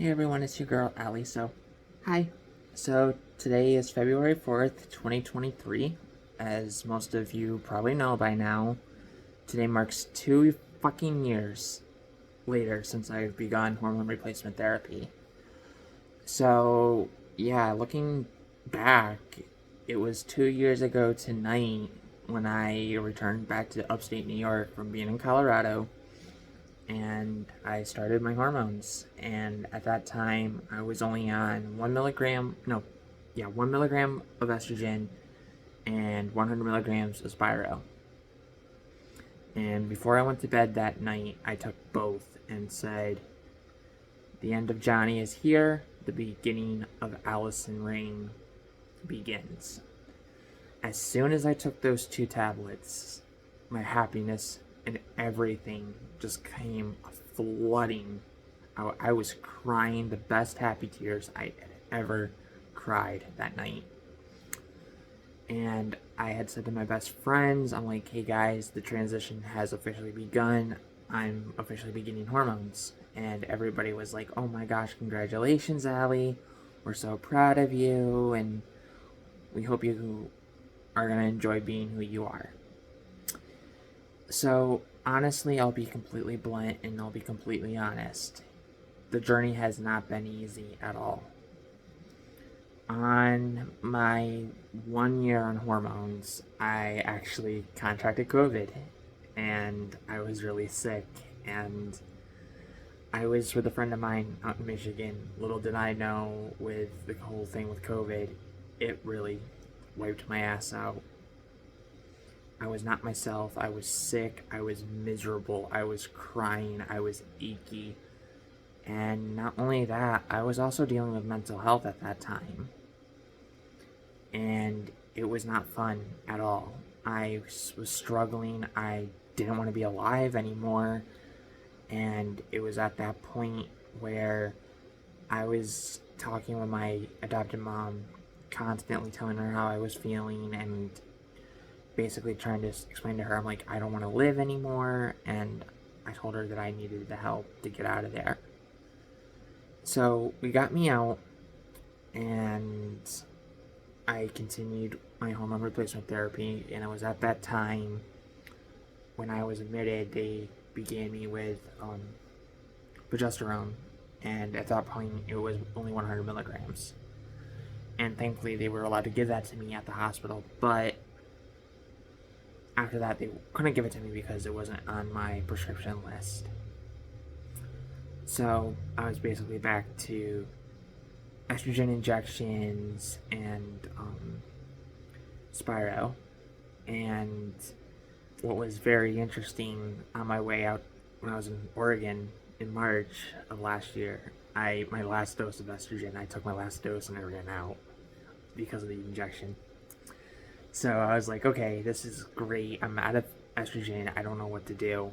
Hey everyone, it's your girl Allie. Hi. So, today is February 4th, 2023. As most of you probably know by now, today marks 2 fucking years later since I've begun hormone replacement therapy. So, yeah, looking back, it was 2 years ago tonight when I returned back to upstate New York from being in Colorado and I started my hormones. And at that time, I was only on 1 milligram, no, yeah, 1 milligram of estrogen and 100 milligrams of Spiro. And before I went to bed that night, I took both and said, the end of Johnny is here, the beginning of Allison Ring begins. As soon as I took those 2 tablets, my happiness and everything just came flooding. I was crying the best happy tears I had ever cried that night. And I had said to my best friends, I'm like, hey guys, the transition has officially begun. I'm officially beginning hormones. And everybody was like, oh my gosh, congratulations, Allie. We're so proud of you. And we hope you are going to enjoy being who you are. So, honestly, I'll be completely blunt and I'll be completely honest. The journey has not been easy at all. On my 1 year on hormones, I actually contracted COVID and I was really sick. And I was with a friend of mine out in Michigan. Little did I know, with the whole thing with COVID, it really wiped my ass out. I was not myself. I was sick. I was miserable. I was crying. I was achy. And not only that, I was also dealing with mental health at that time. And it was not fun at all. I was struggling. I didn't want to be alive anymore. And it was at that point where I was talking with my adopted mom, constantly telling her how I was feeling and basically trying to explain to her, I'm like, I don't want to live anymore, and I told her that I needed the help to get out of there. So we got me out, and I continued my hormone replacement therapy, and it was at that time when I was admitted, they began me with progesterone, and at that point it was only 100 milligrams. And thankfully they were allowed to give that to me at the hospital, but after that, they couldn't give it to me because it wasn't on my prescription list. So I was basically back to estrogen injections and Spiro. And what was very interesting, on my way out when I was in Oregon in March of last year, my last dose of estrogen, I took my last dose and I ran out because of the injection. So I was like, okay, this is great. I'm out of estrogen. I don't know what to do.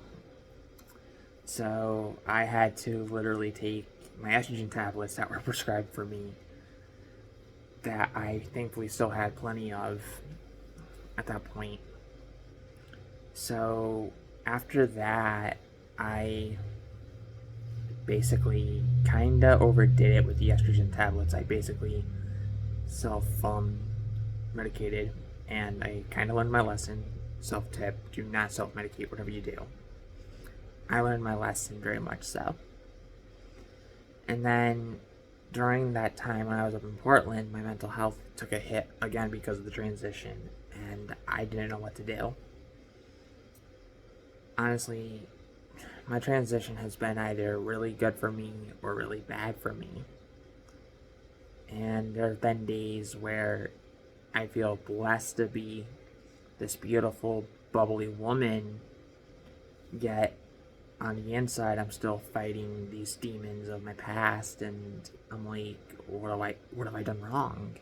So I had to literally take my estrogen tablets that were prescribed for me, that I thankfully still had plenty of at that point. So after that, I basically kind of overdid it with the estrogen tablets. I basically self-medicated, and I kind of learned my lesson. Self-tip, do not self-medicate whatever you do. I learned my lesson, very much so. And then during that time when I was up in Portland, my mental health took a hit again because of the transition, and I didn't know what to do. Honestly, my transition has been either really good for me or really bad for me. And there have been days where I feel blessed to be this beautiful, bubbly woman, yet on the inside I'm still fighting these demons of my past, and I'm like, what have I done wrong?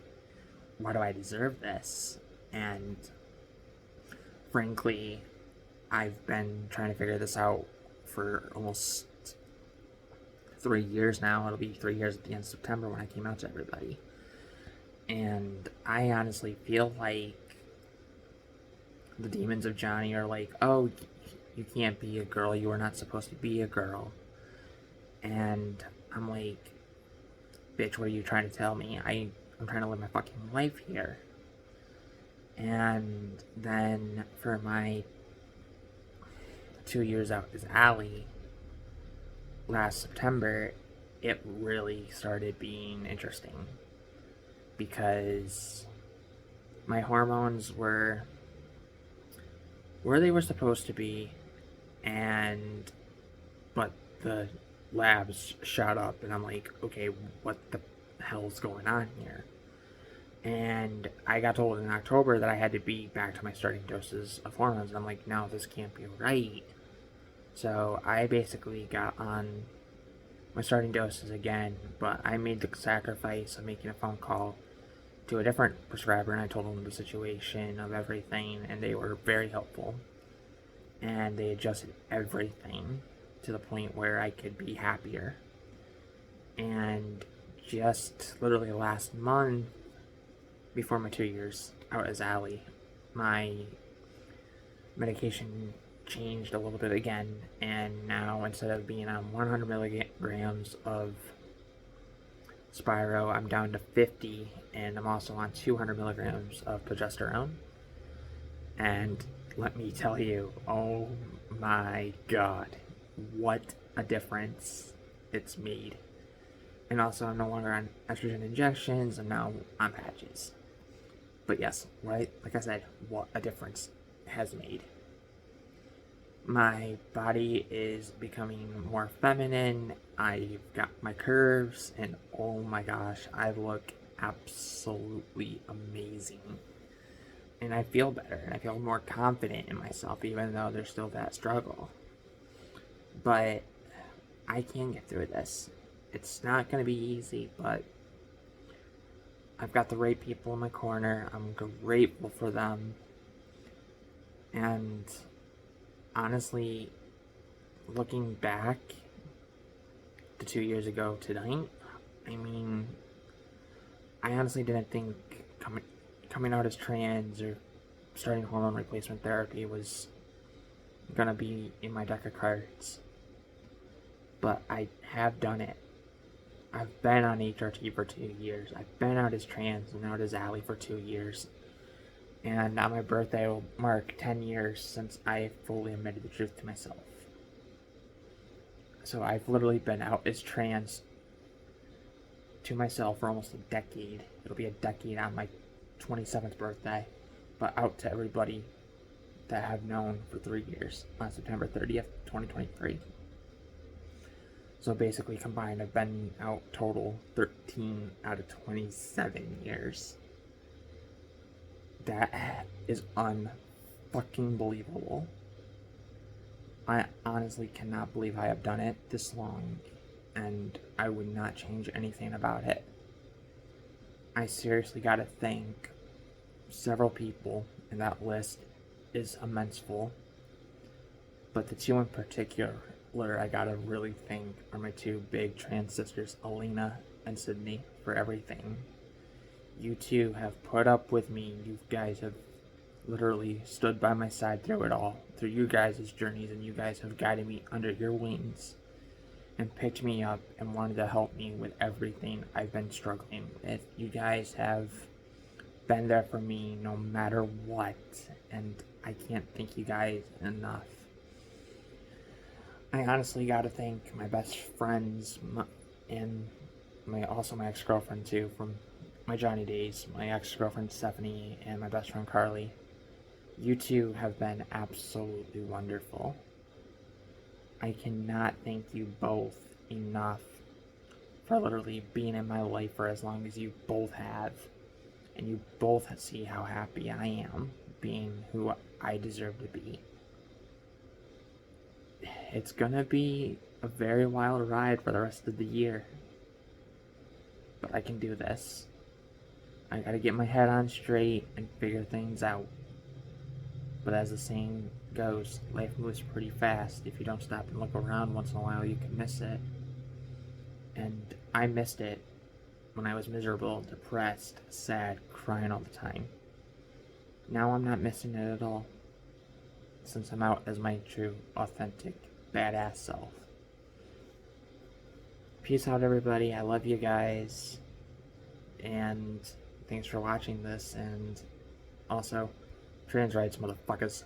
Why do I deserve this? And frankly, I've been trying to figure this out for almost 3 years now. It'll be 3 years at the end of September when I came out to everybody. And I honestly feel like the demons of Johnny are like, oh, you can't be a girl. You are not supposed to be a girl. And I'm like, bitch, what are you trying to tell me? I'm trying to live my fucking life here. And then for my 2 years out as Allie, last September, it really started being interesting. Because my hormones were where they were supposed to be, but the labs shot up, and I'm like, okay, what the hell's going on here? And I got told in October that I had to be back to my starting doses of hormones, and I'm like, no, this can't be right. So I basically got on my starting doses again, but I made the sacrifice of making a phone call to a different prescriber, and I told them the situation of everything, and they were very helpful. And they adjusted everything to the point where I could be happier. And just literally last month, before my 2 years out as Allie, my medication changed a little bit again, and now instead of being on 100 milligrams of Spiro, I'm down to 50, and I'm also on 200 milligrams of progesterone. And let me tell you, oh my god, what a difference it's made. And also, I'm no longer on estrogen injections, and now on patches. But yes, right, like I said, what a difference it has made. My body is becoming more feminine. I've got my curves, and oh my gosh, I look absolutely amazing. And I feel better, and I feel more confident in myself, even though there's still that struggle. But I can get through this. It's not going to be easy, but I've got the right people in my corner. I'm grateful for them. And honestly, looking back to 2 years ago tonight, I mean, I honestly didn't think coming out as trans or starting hormone replacement therapy was gonna be in my deck of cards. But I have done it. I've been on HRT for 2 years. I've been out as trans and out as Allie for 2 years. And on my birthday will mark 10 years since I fully admitted the truth to myself. So I've literally been out as trans to myself for almost a decade. It'll be a decade on my 27th birthday, but out to everybody that I have known for 3 years on September 30th, 2023. So basically combined, I've been out total 13 out of 27 years. That is unfucking believable. I honestly cannot believe I have done it this long, and I would not change anything about it. I seriously gotta thank several people, and that list is immenseful. But the two in particular I gotta really thank are my two big trans sisters, Alina and Sydney, for everything. You two have put up with me. You guys have literally stood by my side through it all, through you guys' journeys, and you guys have guided me under your wings and picked me up and wanted to help me with everything I've been struggling with. You guys have been there for me no matter what, and I can't thank you guys enough. I honestly gotta thank my best friends and my ex-girlfriend too, from my Johnny days, my ex-girlfriend Stephanie and my best friend Carly. You two have been absolutely wonderful. I cannot thank you both enough for literally being in my life for as long as you both have. And you both see how happy I am being who I deserve to be. It's gonna be a very wild ride for the rest of the year. But I can do this. I gotta get my head on straight and figure things out. But as the saying goes, life moves pretty fast. If you don't stop and look around once in a while, you can miss it. And I missed it when I was miserable, depressed, sad, crying all the time. Now I'm not missing it at all, since I'm out as my true, authentic, badass self. peace out, everybody. I love you guys. And thanks for watching this. And also, trans rights, motherfuckers.